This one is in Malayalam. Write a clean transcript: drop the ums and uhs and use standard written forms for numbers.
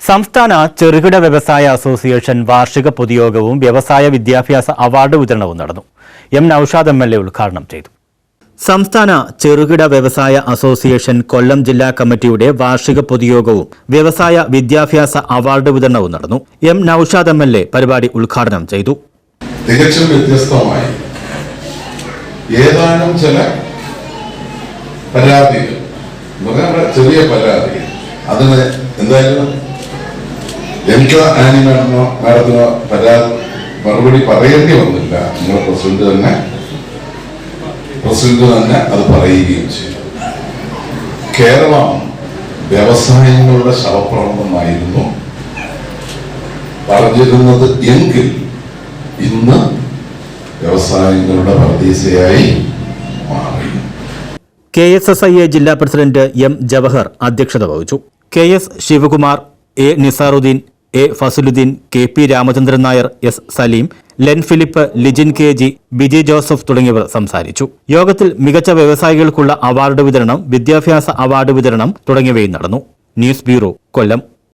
സംസ്ഥാന ചെറുകിട വ്യവസായ അസോസിയേഷൻ വാർഷിക പൊതുയോഗവും വ്യവസായ വിദ്യാഭ്യാസ അവാർഡ് വിതരണവും നടന്നു. എം നൌഷാദ് MLA ഉദ്ഘാടനം ചെയ്തു. സംസ്ഥാന ചെറുകിട വ്യവസായ അസോസിയേഷൻ കൊല്ലം ജില്ലാ കമ്മിറ്റിയുടെ വാർഷിക പൊതുയോഗവും വ്യവസായ വിദ്യാഭ്യാസ അവാർഡ് വിതരണവും നടന്നു. എം നൌഷാദ് MLA പരിപാടി ഉദ്ഘാടനം ചെയ്തു. തികച്ചും വ്യത്യസ്തമായി ഏതാനും ചില പരാതികൾ, ചെറിയ പരാതികൾ, അതിന് എന്തായാലും എനിക്ക് ആനിമേടനോ മാഡത്തിനോ മറുപടി പറയേണ്ടി വന്നില്ല. നിങ്ങളുടെ പ്രസിഡന്റ് തന്നെ അത് പറയുകയും ചെയ്തു. കേരളം വ്യവസായങ്ങളുടെ ശവപ്രവണമായിരുന്നു പറഞ്ഞിരുന്നത് എങ്കിൽ ഇന്ന് വ്യവസായങ്ങളുടെ പരദീസയായി മാറി. KSSIA ജില്ലാ പ്രസിഡന്റ് M ജവഹർ അധ്യക്ഷത വഹിച്ചു. KS Sivakumar, A Nizaruddin, A Fazaluddin, KP Ramachandran Nair, S Saleem, Len Philip, Lijin KG, Biji Joseph തുടങ്ങിയവർ സംസാരിച്ചു. യോഗത്തിൽ മികച്ച വ്യവസായികൾക്കുള്ള അവാർഡ് വിതരണം, വിദ്യാഭ്യാസ അവാർഡ് വിതരണം തുടങ്ങിയവയും നടന്നു. ന്യൂസ് ബ്യൂറോ, കൊല്ലം.